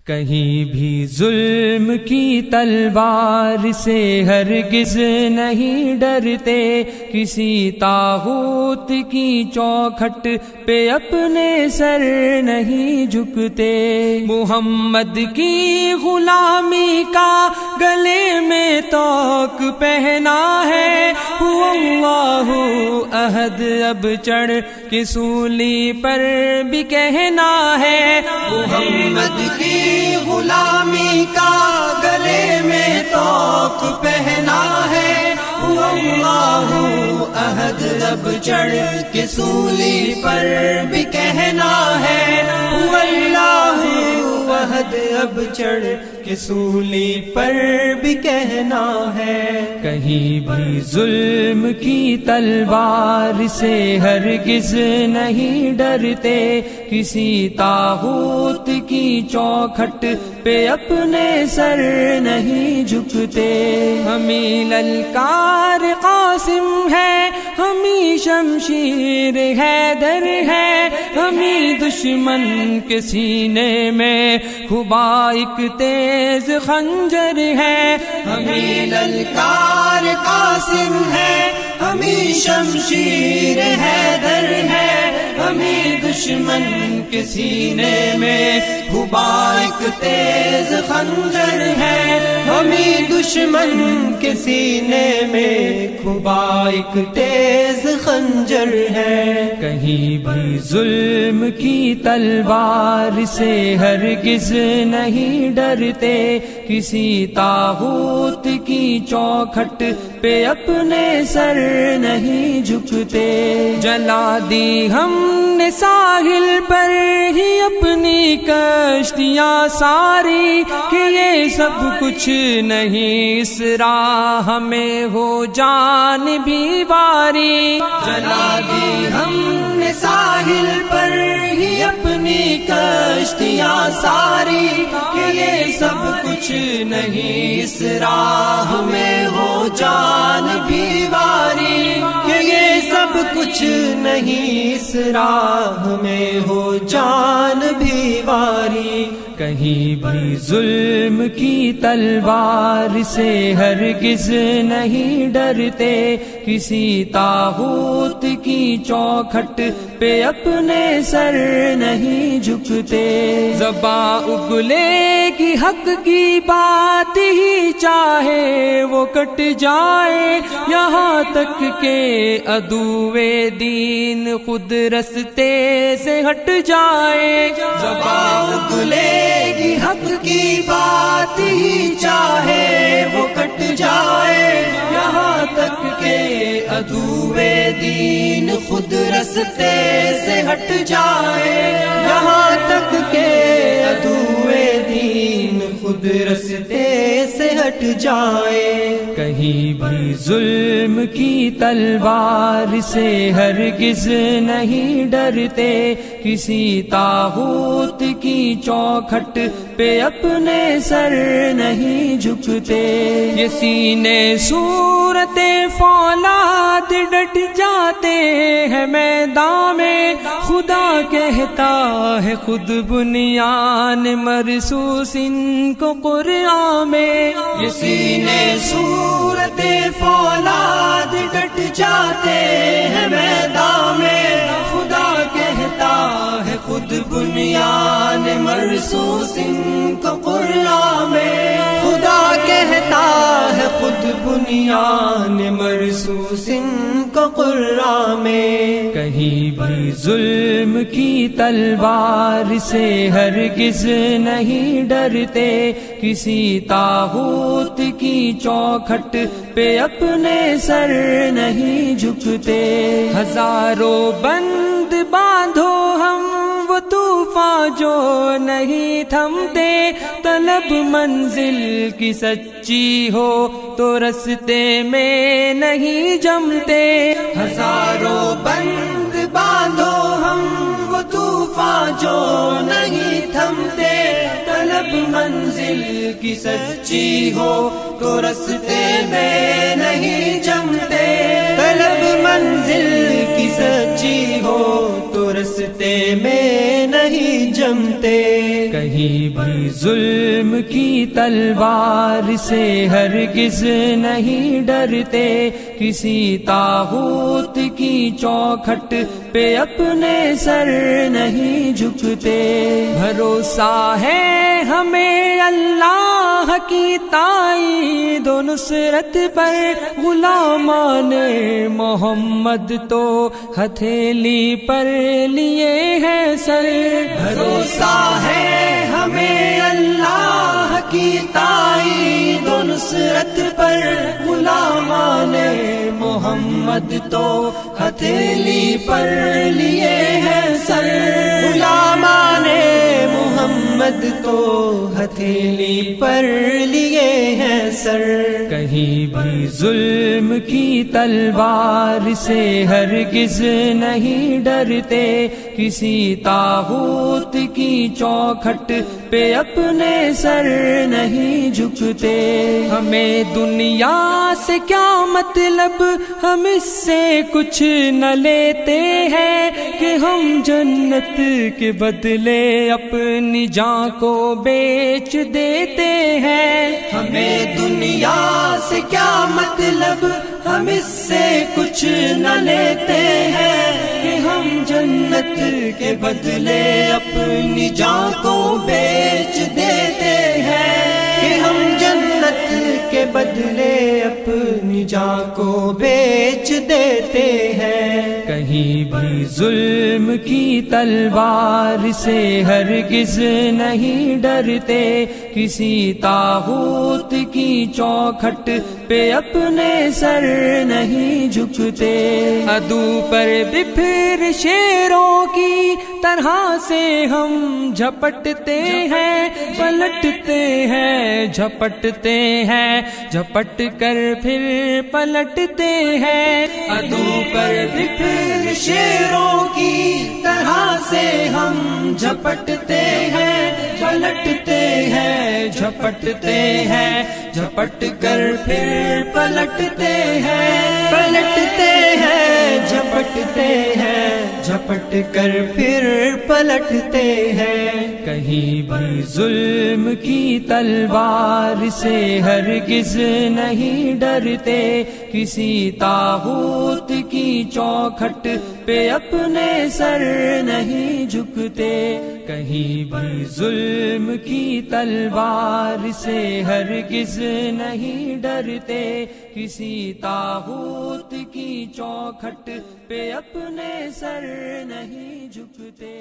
کہیں بھی ظلم کی تلوار سے ہرگز نہیں ڈرتے، کسی طاغوت کی چوکھٹ پہ اپنے سر نہیں جھکتے، محمد کی غلامی کا گلے میں توق پہنا ہے، هو اللہ احد اب چڑھ کے سولی پر بھی کہنا ہے، محمد کی غلامی کا گلے میں توق پہنا ہے، هو اللہ احد اب چڑھ کے سولی پر بھی کہنا ہے، هو اللہ احد اب چڑھ کے سولی پر بھی کہنا ہے۔ کہیں بھی ظلم کی تلوار سے ہرگز نہیں ڈرتے، کسی طاغوت کی چوکھٹ پہ اپنے سر نہیں جھکتے، ہمیں للکار قاسم ہے، ہمیں شمشیر حیدر ہے، ہمیں دشمن کے سینے میں خبا ایک تیز خنجر ہے، ہمیں للکار قاسم ہے، ہمیں شمشیر حیدر ہے، ہمیں دشمن کے سینے میں خبا ایک تیز خنجر ہے، ہمیں دشمن کے سینے میں خبا ایک تیز خنجر ہے۔ کہیں بھی ظلم کی تلوار سے ہرگز نہیں ڈرتے، کسی طاغوت کی چوکھٹ پہ اپنے سر نہیں جھکتے، جلا دی ہم نے ساحل پر ہی اپنی کشتیاں ساری، کہ یہ سب کچھ نہیں اس راہ میں ہو جان بھی واری، جلا دی ہم نے ساحل پر ہی اپنی کشتیاں ساری، کہ یہ سب کچھ نہیں اس راہ میں ہو جان بھی واری، کہ یہ سب کچھ نہیں اس راہ میں ہو جان بھی واری۔ کہیں بھی ظلم کی تلوار سے ہرگز نہیں ڈرتے، کسی طاغوت کی چوکھٹ پہ اپنے سر نہیں جھکتے، زباں اگلے کی حق کی بات ہی چاہے وہ کٹ جائے، یہاں تک کہ عدوِ دین خود رستے سے ہٹ جائے، زباں اگلے کی حق کی بات ہی چاہے وہ کٹ جائے، یہاں تک کہ عدوِ دین خود رستے سے ہٹ جائے، یہاں تک کہ عدوِ دین خود رستے سے ہٹ جائے۔ کہیں بھی ظلم کی تلوار سے ہرگز نہیں ڈرتے، کسی طاغوت کی چوکھٹ پہ اپنے سر نہیں جھکتے، یہ سینے صورت فولاد ڈٹ جاتے ہیں میدان میں، خدا کہتا ہے خود بنیان مرصوص ان کو قرآن میں، یہ سینے صورت فولاد ڈٹ جاتے ہیں میدان میں، خدا کہتا ہے خود بنیان مرصوص ان کو قرآن میں، خدا کہتا ہے خود بنیان مرصوص ان کو قرآن میں۔ کہیں بھی ظلم کی تلوار سے ہرگز نہیں ڈرتے، کسی طاغوت کی چوکھٹ پہ اپنے سر نہیں جھکتے، ہزاروں بند باندھو ہم وہ طوفان جو نہیں تھمتے، طلب منزل کی سچی ہو تو رستے میں نہیں جمتے، ہزاروں بند باندھو ہم وہ طوفان جو نہیں تھمتے، طلب منزل کی سچی ہو تو رستے میں نہیں جمتے، طلب منزل کی سچی ہو تو رستے میں نہیں جمتے، کہیں بھی ظلم کی تلوار سے ہرگز نہیں ڈرتے، کسی طاغوت کی چوکھٹ پہ اپنے سر نہیں جھکتے، بھروسہ ہے ہمیں اللہ کی تائید و نصرت پر، غلامان محمد تو ہتھیلی پر لیے ہیں سر، بھروسہ ہے ہمیں اللہ کی تائید و نصرت پر، غلامان محمد تو ہتھیلی پر لیے ہیں سر، غلامان محمد تو ہتھیلی پر لیے ہیں سر، کہیں بھی ظلم کی تلوار سے ہرگز نہیں ڈرتے، کسی طاغوت کی چوکھٹ پہ اپنے سر نہیں جھکتے، ہمیں دنیا سے کیا مطلب، ہم اس سے کچھ نہ لیتے ہیں، کہ ہم جنت کے بدلے اپنی جان کو بیچ دیتے ہیں، ہمیں دنیا سے کیا مطلب، ہم اس سے کچھ نہ لیتے ہیں، کہ ہم جنت کے بدلے اپنی جان کو بیچ دیتے ہیں، کہ ہم جنت کے بدلے اپنی جان کو بیچ دیتے ہیں، کہیں بھی ظلم کی تلوار سے ہرگز نہیں ڈرتے، کسی طاغوت کی چوکھٹ پہ اپنے سر نہیں جھکتے، عدو پر بھی پھر شیروں کی طرح سے ہم جھپٹتے ہیں، پلٹتے ہیں جھپٹتے ہیں، جھپٹ کر پھر پلٹتے ہیں، عدو پر بھی پھر شیروں کی طرح سے ہم جھپٹتے ہیں، پلٹتے ہیں جھپٹتے ہیں، جھپٹ کر پھر پلٹتے ہیں، پلٹتے ہیں جھپٹتے ہیں، جھپٹ کر پھر پلٹتے ہیں، کہیں بھی ظلم کی تلوار سے ہرگز نہیں ڈرتے، کسی طاغوت کی چوکھٹ پہ اپنے سر نہیں جھکتے، کہیں بھی ظلم کی تلوار سے ہرگز نہیں ڈرتے، کسی طاغوت کی چوکھٹ پہ اپنے سر نہیں جھکتے۔